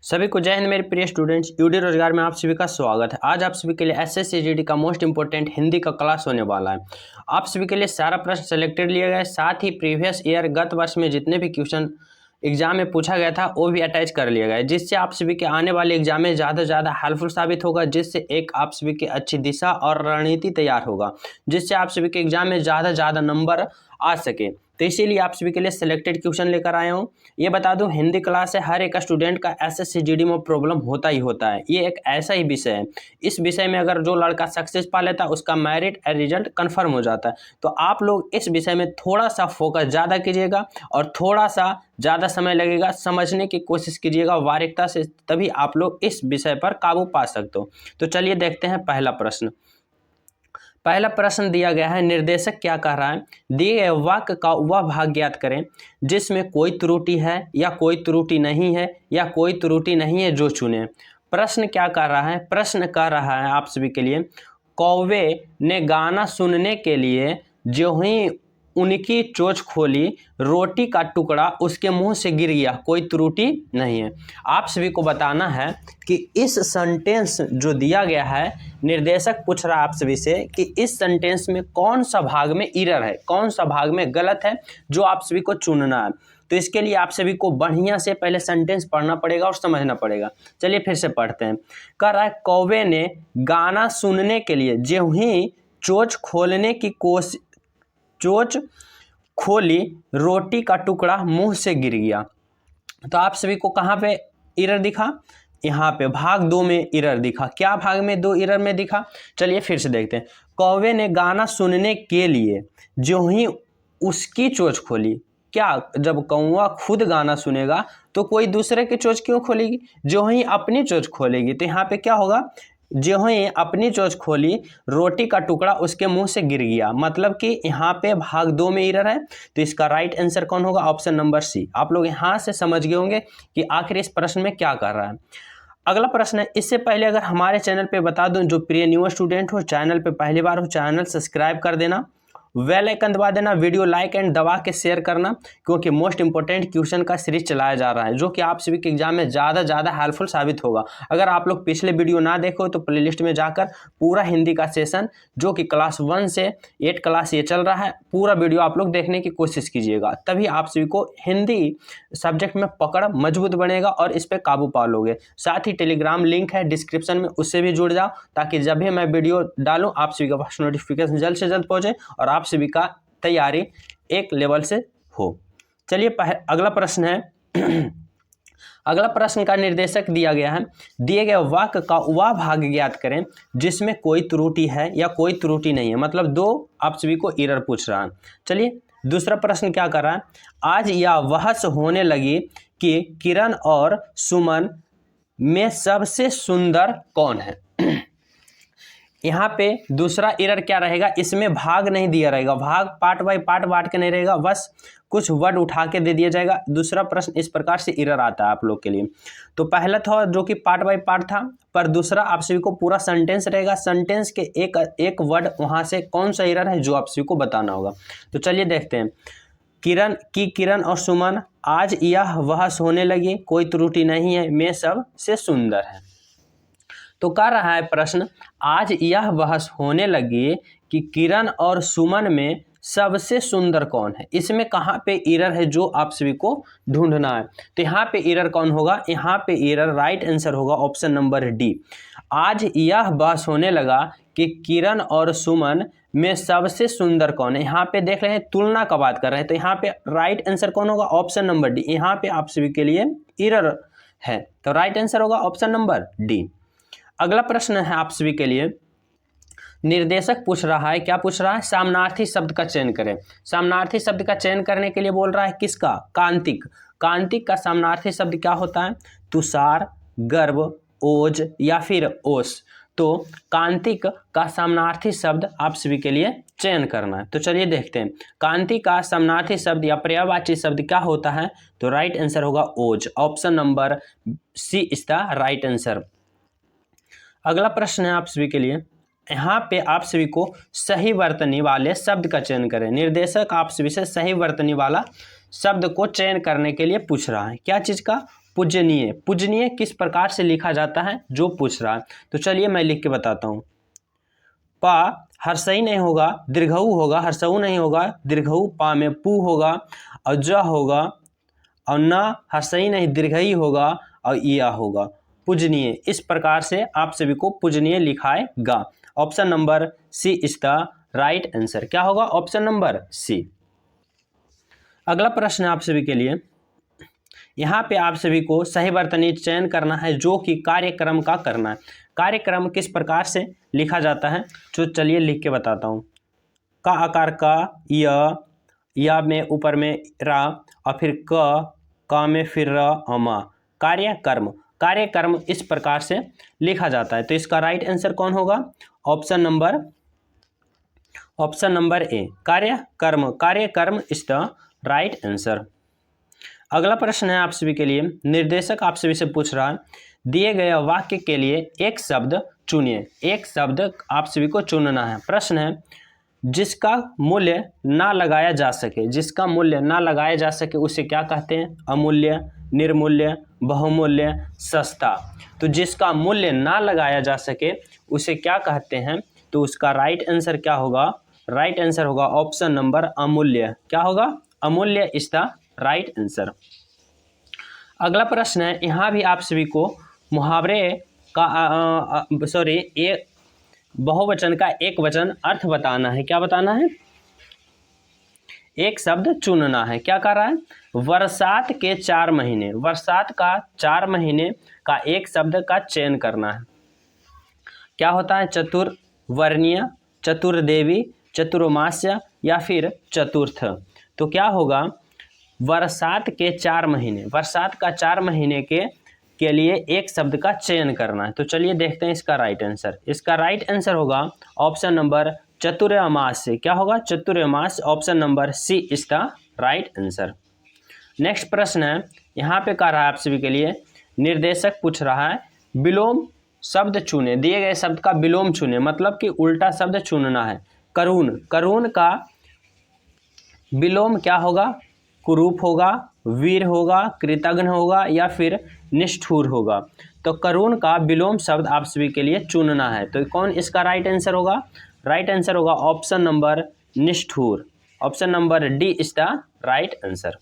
सभी को जय हिंद मेरे प्रिय स्टूडेंट्स। यूडी रोजगार में आप सभी का स्वागत है। आज आप सभी के लिए एसएससी जीडी का मोस्ट इंपोर्टेंट हिंदी का क्लास होने वाला है। आप सभी के लिए सारा प्रश्न सेलेक्टेड लिए गए, साथ ही प्रीवियस ईयर गत वर्ष में जितने भी क्वेश्चन एग्जाम में पूछा गया था वो भी अटैच कर लिया गया है, जिससे आप सभी के आने वाले एग्जाम में ज़्यादा से ज़्यादा हेल्पफुल साबित होगा, जिससे एक आप सभी की अच्छी दिशा और रणनीति तैयार होगा, जिससे आप सभी के एग्जाम में ज़्यादा से ज़्यादा नंबर आ सके। तो इसीलिए आप सभी के लिए सिलेक्टेड क्वेश्चन लेकर आया हूँ। ये बता दूं, हिंदी क्लास है, हर एक स्टूडेंट का एसएससी जीडी में प्रॉब्लम होता ही होता है। ये एक ऐसा ही विषय है, इस विषय में अगर जो लड़का सक्सेस पा लेता है उसका मेरिट और रिजल्ट कन्फर्म हो जाता है। तो आप लोग इस विषय में थोड़ा सा फोकस ज़्यादा कीजिएगा और थोड़ा सा ज़्यादा समय लगेगा, समझने की कोशिश कीजिएगा बारीकता से, तभी आप लोग इस विषय पर काबू पा सकते हो। तो चलिए देखते हैं पहला प्रश्न। पहला प्रश्न दिया गया है, निर्देशक क्या कह रहा है, दिए गए वाक्य का वह भाग ज्ञात करें जिसमें कोई त्रुटि है या कोई त्रुटि नहीं है या कोई त्रुटि नहीं है जो चुने। प्रश्न क्या कर रहा है? प्रश्न कर रहा है आप सभी के लिए, कौवे ने गाना सुनने के लिए जो ही उनकी चोंच खोली, रोटी का टुकड़ा उसके मुंह से गिर गया, कोई त्रुटि नहीं है। आप सभी को बताना है कि इस सेंटेंस जो दिया गया है, निर्देशक पूछ रहा है आप सभी से कि इस सेंटेंस में कौन सा भाग में एरर है, कौन सा भाग में गलत है, जो आप सभी को चुनना है। तो इसके लिए आप सभी को बढ़िया से पहले सेंटेंस पढ़ना पड़ेगा और समझना पड़ेगा। चलिए फिर से पढ़ते हैं। कह रहा है, कौवे ने गाना सुनने के लिए जो ही चोंच खोलने की कोशिश, चोंच खोली, रोटी का टुकड़ा मुंह से गिर गया। तो आप सभी को कहाँ पे एरर दिखा? यहाँ पे भाग दो में एरर दिखा। क्या भाग में दो एरर में दिखा? चलिए फिर से देखते हैं। कौवे ने गाना सुनने के लिए जो ही उसकी चोंच खोली, क्या जब कौवा खुद गाना सुनेगा तो कोई दूसरे की चोंच क्यों खोलेगी? जो ही अपनी चोंच खोलेगी। तो यहाँ पे क्या होगा? जो ही अपनी चोंच खोली, रोटी का टुकड़ा उसके मुंह से गिर गया, मतलब कि यहाँ पे भाग दो में एरर है। तो इसका राइट आंसर कौन होगा? Option number C. आप लोग यहाँ से समझ गए होंगे कि आखिर इस प्रश्न में क्या कर रहा है। अगला प्रश्न है, इससे पहले अगर हमारे चैनल पे बता दूं, जो प्रिय न्यू स्टूडेंट हो, चैनल पे पहली बार हो, चैनल सब्सक्राइब कर देना, बेल आइकन दबा देना, वीडियो लाइक एंड दबा के शेयर करना, क्योंकि मोस्ट इंपोर्टेंट क्वेश्चन का सीरीज चलाया जा रहा है, जो कि आप सभी के एग्जाम में ज़्यादा हेल्पफुल साबित होगा। अगर आप लोग पिछले वीडियो ना देखो तो प्लेलिस्ट में जाकर पूरा हिंदी का सेशन, जो कि क्लास 1 से 8 क्लास ये चल रहा है, पूरा वीडियो आप लोग देखने की कोशिश कीजिएगा, तभी आप सभी को हिंदी सब्जेक्ट में पकड़ मजबूत बनेगा और इस पर काबू पा लोगे। साथ ही टेलीग्राम लिंक है डिस्क्रिप्शन में, उससे भी जुड़ जाओ, ताकि जब भी मैं वीडियो डालूँ आप सभी के पास नोटिफिकेशन जल्द से जल्द पहुँचे और आप सभी का तैयारी एक लेवल से हो। चलिए अगला प्रश्न है। अगला प्रश्न का निर्देशक दिया गया है, दिए गए वाक्य का वह भाग ज्ञात करें जिसमें कोई त्रुटि है या कोई त्रुटि नहीं है, मतलब दो आप सभी को एरर पूछ रहा है। चलिए दूसरा प्रश्न क्या कर रहा है, आज यह बहस होने लगी कि किरण और सुमन में सबसे सुंदर कौन है। यहाँ पे दूसरा एरर क्या रहेगा? इसमें भाग नहीं दिया रहेगा, भाग पार्ट बाय पार्ट बांट के नहीं रहेगा, बस कुछ वर्ड उठा के दे दिया जाएगा। दूसरा प्रश्न इस प्रकार से एरर आता है आप लोग के लिए। तो पहला था जो कि पार्ट बाय पार्ट था, पर दूसरा आप सभी को पूरा सेंटेंस रहेगा, सेंटेंस के एक वर्ड वहाँ से कौन सा एरर है जो आप सभी को बताना होगा। तो चलिए देखते हैं। किरण और सुमन आज यह बहस होने लगी, कोई त्रुटि नहीं है, मैं सबसे सुंदर है। तो कह रहा है प्रश्न, आज यह बहस होने लगी कि किरण और सुमन में सबसे सुंदर कौन है। इसमें कहाँ पे एरर है जो आप सभी को ढूंढना है। तो यहाँ पे एरर कौन होगा? यहाँ पे एरर राइट आंसर होगा ऑप्शन नंबर डी। आज यह बहस होने लगा कि किरण और सुमन में सबसे सुंदर कौन है। यहाँ पे देख रहे हैं तुलना का बात कर रहे हैं, तो यहाँ पे राइट आंसर कौन होगा? Option number D. यहाँ पे आप सभी के लिए एरर है, तो राइट आंसर होगा ऑप्शन नंबर डी। अगला प्रश्न है आप सभी के लिए, निर्देशक पूछ रहा है, क्या पूछ रहा है? सामनार्थी शब्द का चयन करें। सामनार्थी शब्द का चयन करने के लिए बोल रहा है किसका? कांतिक। कांतिक का सामनार्थी शब्द क्या होता है? तुषार, गर्भ, ओज या फिर ओस। तो कांतिक का सामनार्थी शब्द आप सभी के लिए चयन करना है। तो चलिए देखते हैं, कांतिक का सामनार्थी शब्द या पर्यायवाची शब्द क्या होता है? तो राइट आंसर होगा ओज। Option number C is the right answer. अगला प्रश्न है आप सभी के लिए, यहाँ पे आप सभी को सही वर्तनी वाले शब्द का चयन करें। निर्देशक आप सभी से सही वर्तनी वाला शब्द को चयन करने के लिए पूछ रहा है। क्या चीज़ का? पूजनीय। पूजनीय किस प्रकार से लिखा जाता है जो पूछ रहा है, तो चलिए मैं लिख के बताता हूँ। पा हर्षई नहीं होगा, दीर्घऊ होगा, हर्षऊ नहीं होगा, दीर्घऊ, पा में पू होगा और ज होगा, और न हर्षई नहीं दीर्घई होगा और इया होगा। पूजनीय, इस प्रकार से आप सभी को पूजनीय लिखाएगा। Option number C is the right answer. क्या होगा? Option number C. अगला प्रश्न आप सभी के लिए, यहाँ पे आप सभी को सही वर्तनी चयन करना है जो कि कार्यक्रम का करना है। कार्यक्रम किस प्रकार से लिखा जाता है तो चलिए लिख के बताता हूँ। का आकार का, या में ऊपर में रा, और फिर का में फिर र और मा। कार्यक्रम, कार्यक्रम इस प्रकार से लिखा जाता है। तो इसका राइट आंसर कौन होगा? ऑप्शन नंबर ए, कार्यक्रम। कार्यक्रम इज द राइट आंसर। अगला प्रश्न है आप सभी के लिए, निर्देशक आप सभी से पूछ रहा है, दिए गए वाक्य के लिए एक शब्द चुनिए। एक शब्द आप सभी को चुनना है। प्रश्न है, जिसका मूल्य ना लगाया जा सके। जिसका मूल्य ना लगाया जा सके उसे क्या कहते हैं? अमूल्य, निर्मूल्य, बहुमूल्य, सस्ता। तो जिसका मूल्य ना लगाया जा सके उसे क्या कहते हैं? तो उसका राइट आंसर क्या होगा? राइट आंसर होगा ऑप्शन नंबर अमूल्य। क्या होगा? अमूल्य इज द राइट आंसर। अगला प्रश्न है, यहाँ भी आप सभी को मुहावरे का बहुवचन का एक वचन अर्थ बताना है। क्या बताना है? एक शब्द चुनना है। क्या कर रहा है? बरसात के 4 महीने, बरसात का 4 महीने का एक शब्द का चयन करना है। क्या होता है? चतुर्वर्णीय, चतुर्देवी, चतुर्मास्य या फिर चतुर्थ। तो क्या होगा? बरसात के 4 महीने, बरसात का 4 महीने के लिए एक शब्द का चयन करना है। तो चलिए देखते हैं इसका राइट आंसर। इसका राइट आंसर होगा ऑप्शन नंबर चतुर्मास्य। क्या होगा? चतुर्मास्य। Option number C is the right answer. Next प्रश्न है, यहाँ पे कह रहा है आप सभी के लिए, निर्देशक पूछ रहा है, विलोम शब्द चुने। दिए गए शब्द का विलोम चुने, मतलब कि उल्टा शब्द चुनना है। करुण, करुण का विलोम क्या होगा? कुरूप होगा, वीर होगा, कृतघ्न होगा या फिर निष्ठुर होगा। तो करुण का विलोम शब्द आप सभी के लिए चुनना है। तो कौन इसका राइट आंसर होगा? राइट आंसर होगा ऑप्शन नंबर निष्ठुर। Option number D is the right answer.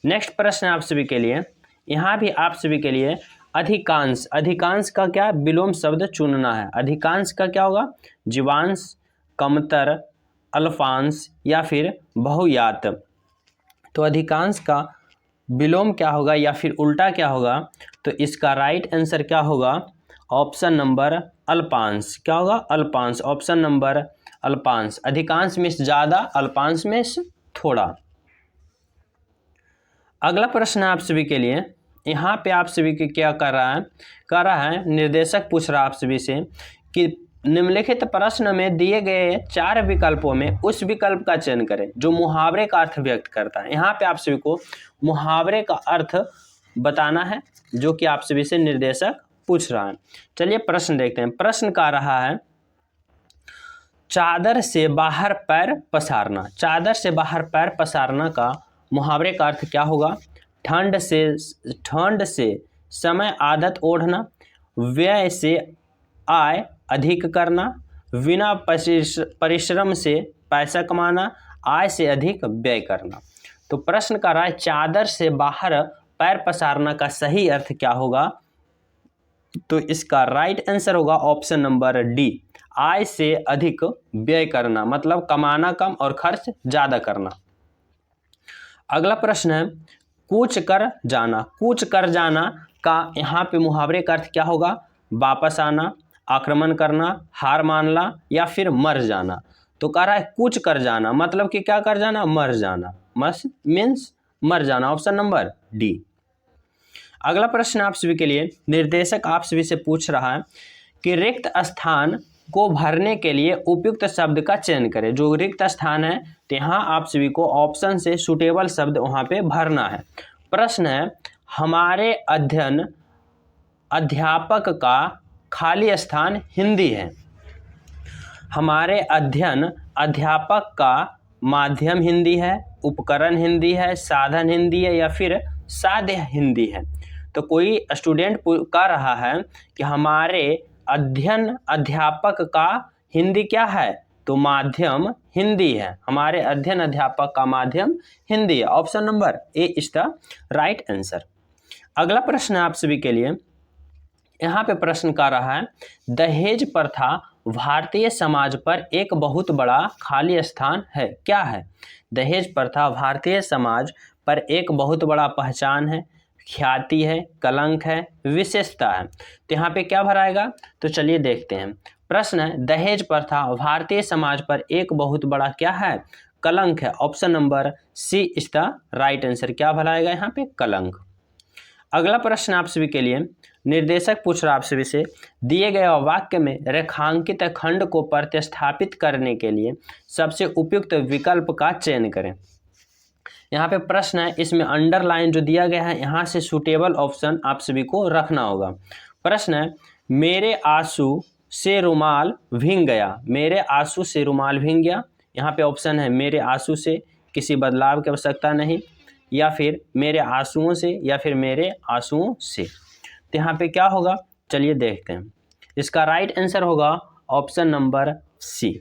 Next प्रश्न आप सभी के लिए, यहाँ भी आप सभी के लिए अधिकांश, अधिकांश का क्या विलोम शब्द चुनना है। अधिकांश का क्या होगा? जीवांश, कमतर, अल्पांश या फिर बहुयात। तो अधिकांश का विलोम क्या होगा या फिर उल्टा क्या होगा? तो इसका राइट आंसर क्या होगा? ऑप्शन नंबर अल्पांश। क्या होगा? अल्पांश। ऑप्शन नंबर अल्पांश। अधिकांश में ज़्यादा, अल्पांश में थोड़ा। अगला प्रश्न आप सभी के लिए, यहाँ पे आप सभी के क्या कर रहा है? कर रहा है, निर्देशक पूछ रहा है आप सभी से कि निम्नलिखित प्रश्न में दिए गए 4 विकल्पों में उस विकल्प का चयन करें जो मुहावरे का अर्थ व्यक्त करता है। यहाँ पे आप सभी को मुहावरे का अर्थ बताना है जो कि आप सभी से निर्देशक पूछ रहा है। चलिए प्रश्न देखते हैं। प्रश्न का रहा है, चादर से बाहर पैर पसारना। चादर से बाहर पैर पसारना का मुहावरे का अर्थ क्या होगा? ठंड से समय आदत ओढ़ना, व्यय से आय अधिक करना, बिना परिश्रम से पैसा कमाना, आय से अधिक व्यय करना। तो प्रश्न का रहा है, चादर से बाहर पैर पसारना का सही अर्थ क्या होगा? तो इसका राइट आंसर होगा ऑप्शन नंबर डी, आय से अधिक व्यय करना, मतलब कमाना कम और खर्च ज़्यादा करना। अगला प्रश्न है, कूच कर जाना। कूच कर जाना का यहाँ पे मुहावरे का अर्थ क्या होगा? वापस आना, आक्रमण करना, हार मानना या फिर मर जाना। तो कह रहा है कूच कर जाना, मतलब कि क्या कर जाना? मर जाना। मीन्स मर जाना। Option number D. अगला प्रश्न आप सभी के लिए, निर्देशक आप सभी से पूछ रहा है कि रिक्त स्थान को भरने के लिए उपयुक्त शब्द का चयन करें। जो रिक्त स्थान है तो यहाँ आप सभी को ऑप्शन से सुटेबल शब्द वहाँ पे भरना है। प्रश्न है, हमारे अध्यापक का खाली स्थान हिंदी है। हमारे अध्यापक का माध्यम हिंदी है, उपकरण हिंदी है, साधन हिंदी है या फिर साध्य हिंदी है। तो कोई स्टूडेंट कह रहा है कि हमारे अध्यापक का हिंदी क्या है, तो माध्यम हिंदी है। हमारे अध्यापक का माध्यम हिंदी है। Option number A is the right answer. अगला प्रश्न है आप सभी के लिए। यहाँ पे प्रश्न कर रहा है, दहेज प्रथा भारतीय समाज पर एक बहुत बड़ा खाली स्थान है, क्या है? दहेज प्रथा भारतीय समाज पर एक बहुत बड़ा पहचान है, ख्याति है, कलंक है, विशेषता है। तो यहाँ पे क्या भराएगा, तो चलिए देखते हैं। प्रश्न है, दहेज प्रथा भारतीय समाज पर एक बहुत बड़ा क्या है, कलंक है। Option number C is the right answer. क्या भराएगा यहाँ पे, कलंक। अगला प्रश्न आप सभी के लिए, निर्देशक पूछ रहा आप सभी से, दिए गए वाक्य में रेखांकित खंड को प्रतिस्थापित करने के लिए सबसे उपयुक्त विकल्प का चयन करें। यहाँ पे प्रश्न है, इसमें अंडरलाइन जो दिया गया है यहाँ से सूटेबल ऑप्शन आप सभी को रखना होगा। प्रश्न है, मेरे आंसू से रुमाल भींग गया, मेरे आंसू से रुमाल भींग गया। यहाँ पे ऑप्शन है, मेरे आंसू से किसी बदलाव की आवश्यकता नहीं, या फिर मेरे आंसुओं से, या फिर मेरे आंसुओं से। तो यहाँ पे क्या होगा, चलिए देखते हैं। इसका राइट आंसर होगा ऑप्शन नंबर सी।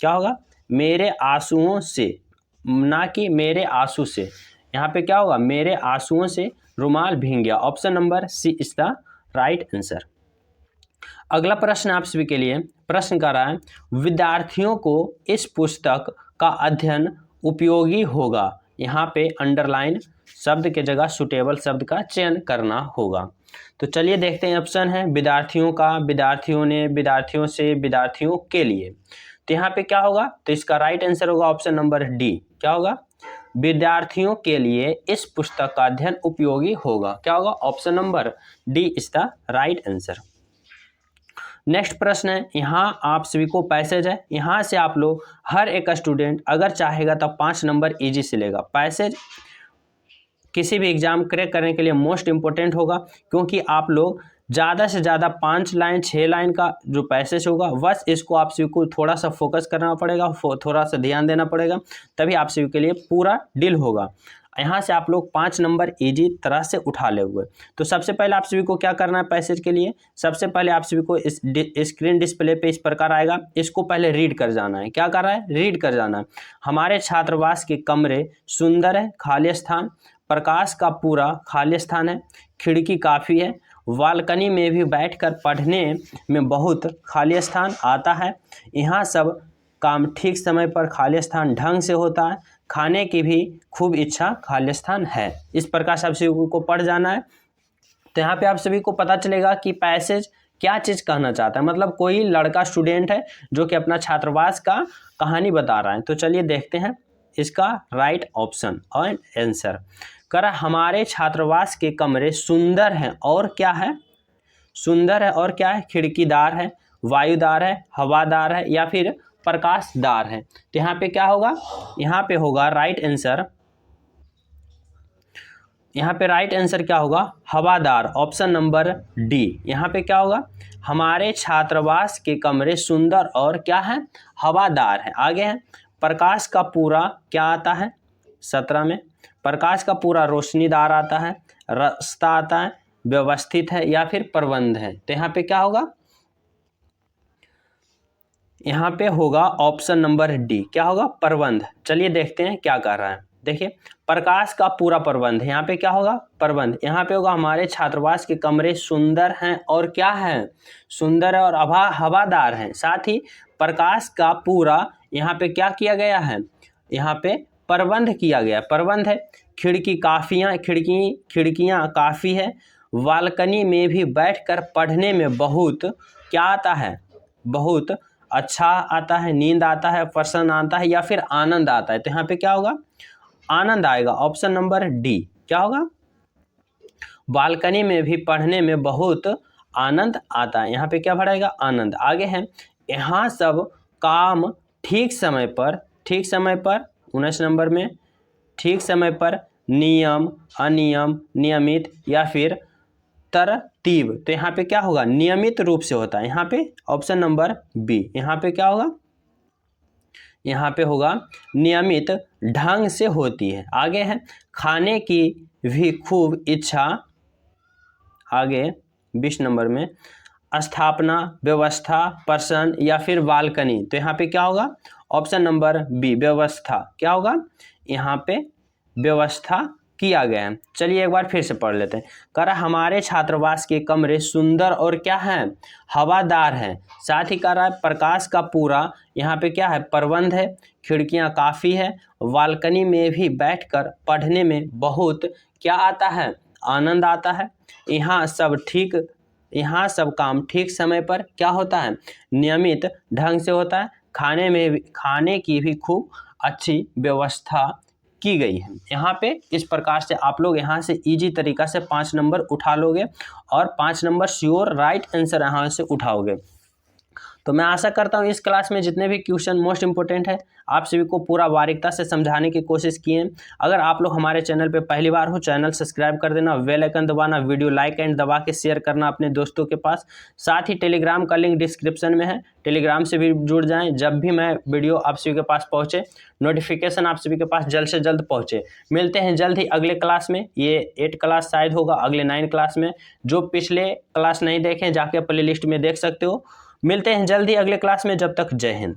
क्या होगा, मेरे आंसुओं से, ना कि मेरे आंसू से। यहाँ पे क्या होगा, मेरे आंसुओं से रुमाल भींग गया। Option number C is the right answer. अगला प्रश्न आप सभी के लिए, प्रश्न कर रहा है, विद्यार्थियों को इस पुस्तक का अध्ययन उपयोगी होगा। यहाँ पे अंडरलाइन शब्द के जगह सुटेबल शब्द का चयन करना होगा। तो चलिए देखते हैं। ऑप्शन है, विद्यार्थियों का, विद्यार्थियों ने, विद्यार्थियों से, विद्यार्थियों के लिए। तो यहाँ पे क्या होगा, तो इसका राइट आंसर होगा ऑप्शन नंबर डी। क्या होगा, विद्यार्थियों के लिए इस पुस्तक का अध्ययन उपयोगी होगा। क्या होगा, option number D is the right answer. Next प्रश्न है, यहाँ आप सभी को पैसेज है। यहाँ से आप लोग हर एक स्टूडेंट अगर चाहेगा तो 5 नंबर इजी से लेगा। पैसेज किसी भी एग्जाम क्रैक करने के लिए मोस्ट इंपॉर्टेंट होगा, क्योंकि आप लोग ज़्यादा से ज़्यादा 5 लाइन 6 लाइन का जो पैसेज होगा, बस इसको आप सभी को थोड़ा सा फोकस करना पड़ेगा, थोड़ा सा ध्यान देना पड़ेगा, तभी आप सभी के लिए पूरा डील होगा। यहाँ से आप लोग 5 नंबर इजी तरह से उठा ले हुए। तो सबसे पहले आप सभी को क्या करना है पैसेज के लिए, सबसे पहले आप सभी को इस स्क्रीन डिस्प्ले पे इस प्रकार आएगा, इसको पहले रीड कर जाना है। क्या कर रहा है, रीड कर जाना है। हमारे छात्रावास के कमरे सुंदर है, खाली स्थान, प्रकाश का पूरा खाली स्थान है, खिड़की काफ़ी है, बालकनी में भी बैठकर पढ़ने में बहुत खाली स्थान आता है, यहाँ सब काम ठीक समय पर खाली स्थान ढंग से होता है, खाने की भी खूब इच्छा खाली स्थान है। इस प्रकार से आप सभी को पढ़ जाना है। तो यहाँ पे आप सभी को पता चलेगा कि पैसेज क्या चीज़ कहना चाहता है। मतलब कोई लड़का स्टूडेंट है जो कि अपना छात्रावास का कहानी बता रहा है। तो चलिए देखते हैं इसका राइट ऑप्शन और आंसर। कर हमारे छात्रावास के कमरे सुंदर हैं और क्या है, सुंदर है और क्या है, खिड़कीदार है, वायुदार है, हवादार है, या फिर प्रकाशदार है। तो यहाँ पे क्या होगा, यहाँ पे होगा राइट आंसर, यहाँ पे राइट आंसर क्या होगा, हवादार। Option number D. यहाँ पे क्या होगा, हमारे छात्रावास के कमरे सुंदर और क्या है, हवादार है। आगे है, प्रकाश का पूरा क्या आता है 17 में, प्रकाश का पूरा रोशनीदार आता है, रास्ता आता है, व्यवस्थित है, या फिर प्रबंध है। तो यहाँ पे क्या होगा, यहाँ पे होगा ऑप्शन नंबर डी। क्या होगा, प्रबंध। चलिए देखते हैं क्या कर रहा है। देखिए, प्रकाश का पूरा प्रबंध, यहाँ पे क्या होगा, प्रबंध। यहाँ पे होगा हमारे छात्रावास के कमरे सुंदर हैं और क्या है, सुंदर है और हवादार हैं। साथ ही प्रकाश का पूरा यहाँ पे क्या किया गया है, यहाँ पे प्रबंध किया गया, प्रबंध है। खिड़की काफियाँ, खिड़कियाँ काफ़ी है, बालकनी में भी बैठकर पढ़ने में बहुत क्या आता है, बहुत अच्छा आता है, नींद आता है, प्रसन्न आता है, या फिर आनंद आता है। तो यहाँ पे क्या होगा, आनंद आएगा। Option number D. क्या होगा, बालकनी में भी पढ़ने में बहुत आनंद आता है। यहाँ पे क्या भराएगा, आनंद। आगे है, यहाँ सब काम ठीक समय पर, ठीक समय पर 19 नंबर में, ठीक समय पर, नियम, अनियम, नियमित, या फिर तरतीब। तो यहाँ पे क्या होगा, नियमित रूप से होता है। यहाँ पे ऑप्शन नंबर बी। यहाँ पे क्या होगा, यहाँ पे होगा नियमित ढंग से होती है। आगे है, खाने की भी खूब इच्छा आगे 20 नंबर में स्थापना, व्यवस्था, पर्सन या फिर बालकनी। तो यहाँ पे क्या होगा? ऑप्शन नंबर बी व्यवस्था। क्या होगा? यहाँ पे व्यवस्था किया गया है। चलिए एक बार फिर से पढ़ लेते हैं। कह रहा हमारे छात्रावास के कमरे सुंदर और क्या हैं? हवादार हैं। साथ ही कह रहा है प्रकाश का पूरा यहाँ पे क्या है? प्रबंध है। खिड़कियाँ काफ़ी है। बालकनी में भी बैठकर पढ़ने में बहुत क्या आता है? आनंद आता है। यहाँ सब काम ठीक समय पर क्या होता है? नियमित ढंग से होता है। खाने की भी खूब अच्छी व्यवस्था की गई है। यहाँ पे इस प्रकार से आप लोग यहाँ से इजी तरीका से 5 नंबर उठा लोगे और 5 नंबर श्योर राइट आंसर यहाँ से उठाओगे। तो मैं आशा करता हूँ इस क्लास में जितने भी क्वेश्चन मोस्ट इंपोर्टेंट है आप सभी को पूरा बारीकता से समझाने की कोशिश की है। अगर आप लोग हमारे चैनल पे पहली बार हो, चैनल सब्सक्राइब कर देना, बेल आइकन दबाना, वीडियो लाइक एंड दबा के शेयर करना अपने दोस्तों के पास। साथ ही टेलीग्राम का लिंक डिस्क्रिप्शन में है, टेलीग्राम से भी जुड़ जाएँ। जब भी मैं वीडियो आप सभी के पास पहुँचे, नोटिफिकेशन आप सभी के पास जल्द से जल्द पहुँचे। मिलते हैं जल्द ही अगले क्लास में। ये 8 क्लास शायद होगा अगले 9 क्लास में। जो पिछले क्लास नहीं देखें जाके प्ले लिस्ट में देख सकते हो। मिलते हैं जल्द ही अगले क्लास में। जब तक जय हिंद।